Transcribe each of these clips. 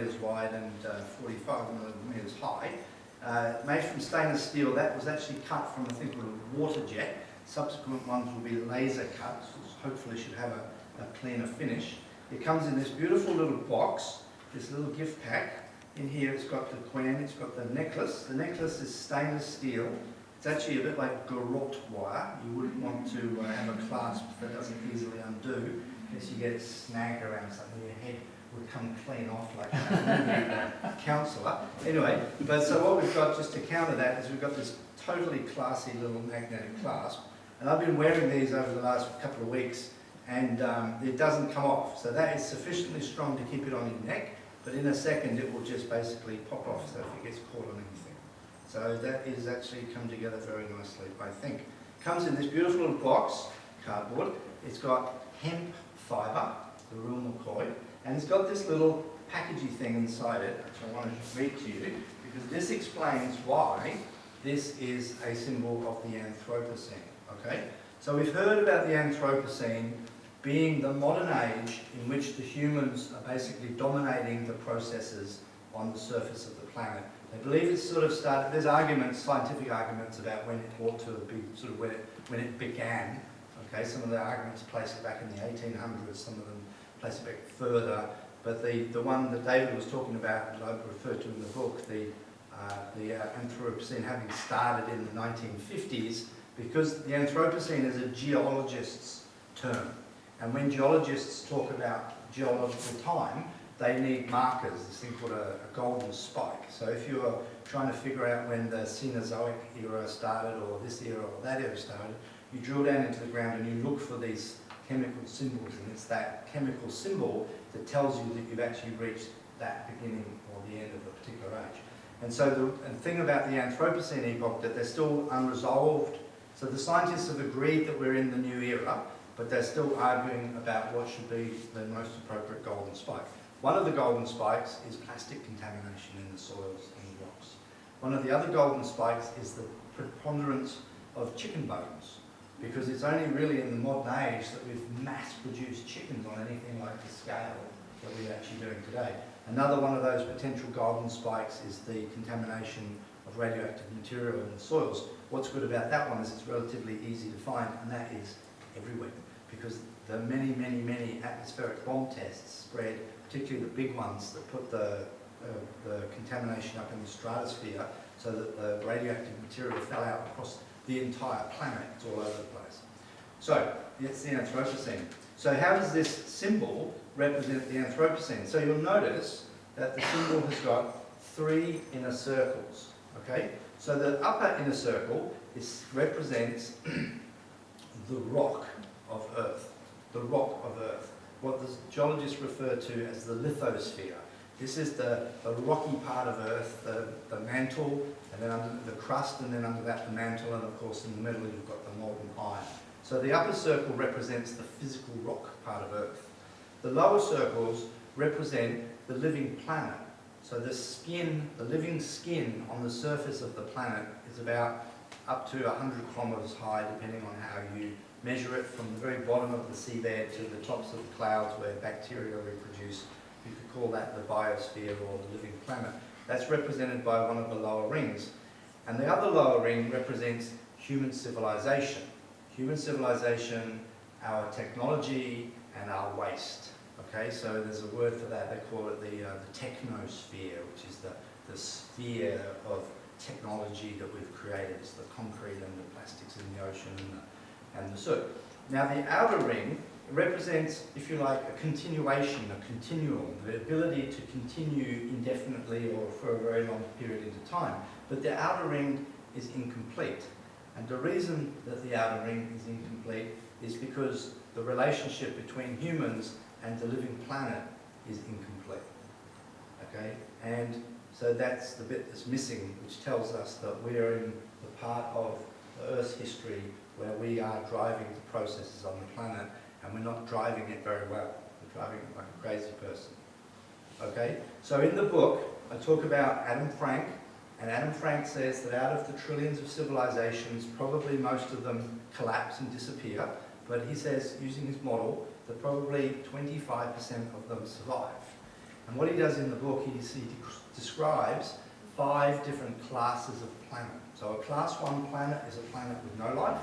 meters wide and 45 meters high. Made from stainless steel. That was actually cut from a thing called a water jet. Subsequent ones will be laser cut, so hopefully should have a cleaner finish. It comes in this beautiful little box, this little gift pack. In here it's got the Quenn, it's got the necklace. The necklace is stainless steel. It's actually a bit like garrote wire. You wouldn't want to have a clasp that doesn't easily undo, unless you get it snagged around something. Your head would come clean off like a counsellor. Anyway, but so what we've got just to counter that is we've got this totally classy little magnetic clasp. And I've been wearing these over the last couple of weeks, and it doesn't come off. So that is sufficiently strong to keep it on your neck, but in a second it will just basically pop off so if it gets caught on anything. So that is actually come together very nicely, I think. Comes in this beautiful little box, cardboard. It's got hemp fibre, the real McCoy, and it's got this little packagey thing inside it, which I want to read to you, because this explains why this is a symbol of the Anthropocene. Okay? So we've heard about the Anthropocene being the modern age in which the humans are basically dominating the processes on the surface of the planet. They believe it's sort of started, there's arguments, scientific arguments about when it ought to have been, sort of when it began. Okay, some of the arguments place it back in the 1800s, some of them place it back further, but the one that David was talking about, that I referred to in the book, the Anthropocene having started in the 1950s, because the Anthropocene is a geologist's term, and when geologists talk about geological time, they need markers, this thing called a golden spike. So if you're trying to figure out when the Cenozoic era started, or this era or that era started, you drill down into the ground and you look for these chemical symbols, and it's that chemical symbol that tells you that you've actually reached that beginning or the end of a particular age. And so the thing about the Anthropocene epoch, that they're still unresolved. So the scientists have agreed that we're in the new era, but they're still arguing about what should be the most appropriate golden spike. One of the golden spikes is plastic contamination in the soils and the rocks. One of the other golden spikes is the preponderance of chicken bones, because it's only really in the modern age that we've mass-produced chickens on anything like the scale that we're actually doing today. Another one of those potential golden spikes is the contamination of radioactive material in the soils. What's good about that one is it's relatively easy to find, and that is everywhere, because the many, many, many atmospheric bomb tests spread, particularly the big ones that put the contamination up in the stratosphere so that the radioactive material fell out across the entire planet. It's all over the place. So, it's the Anthropocene. So how does this symbol represent the Anthropocene? So you'll notice that the symbol has got 3 inner circles. Okay? So the upper inner circle represents the rock of Earth. The rock of Earth. What the geologists refer to as the lithosphere. This is the rocky part of Earth, the mantle, and then under the crust, and then under that the mantle, and of course in the middle you've got the molten iron. So the upper circle represents the physical rock part of Earth. The lower circles represent the living planet. So the skin, the living skin on the surface of the planet is about up to 100 kilometres high, depending on how you measure it, from the very bottom of the seabed to the tops of the clouds where bacteria reproduce. You could call that the biosphere or the living planet. That's represented by one of the lower rings. And the other lower ring represents human civilization. Human civilization, our technology, and our waste. Okay, so there's a word for that. They call it the technosphere, which is the sphere of technology that we've created. It's the concrete and the plastics in the ocean and the soot. Now the outer ring represents, if you like, a continuation, a continuum, the ability to continue indefinitely or for a very long period into time. But the outer ring is incomplete. And the reason that the outer ring is incomplete is because the relationship between humans and the living planet is incomplete. Okay? And so that's the bit that's missing, which tells us that we are in the part of the Earth's history where we are driving the processes on the planet, and we're not driving it very well. We're driving it like a crazy person. Okay? So in the book, I talk about Adam Frank, and Adam Frank says that out of the trillions of civilizations, probably most of them collapse and disappear, but he says, using his model, that probably 25% of them survive. And what he does in the book is he describes 5 different classes of planet. So a class 1 planet is a planet with no life.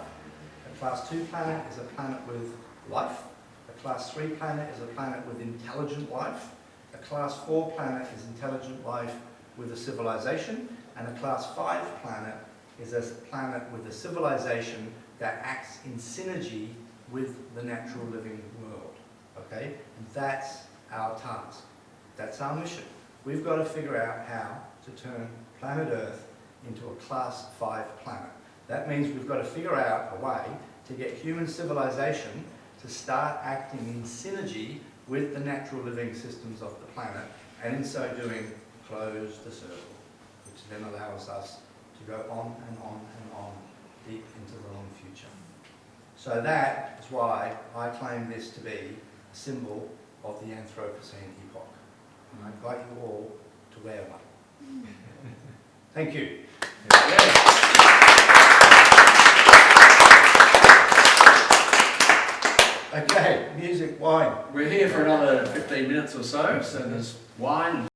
A class 2 planet is a planet with life. A class 3 planet is a planet with intelligent life. A class 4 planet is intelligent life with a civilization. And a class 5 planet is a planet with a civilization that acts in synergy with the natural living world. Okay? And that's our task. That's our mission. We've got to figure out how to turn planet Earth into a class 5 planet. That means we've got to figure out a way to get human civilization to start acting in synergy with the natural living systems of the planet, and in so doing, close the circle, which then allows us to go on and on and on deep into the long future. So that is why I claim this to be a symbol of the Anthropocene epoch. And I invite you all to wear one. Thank you. Okay, music, wine. We're here for another 15 minutes or so, so there's wine.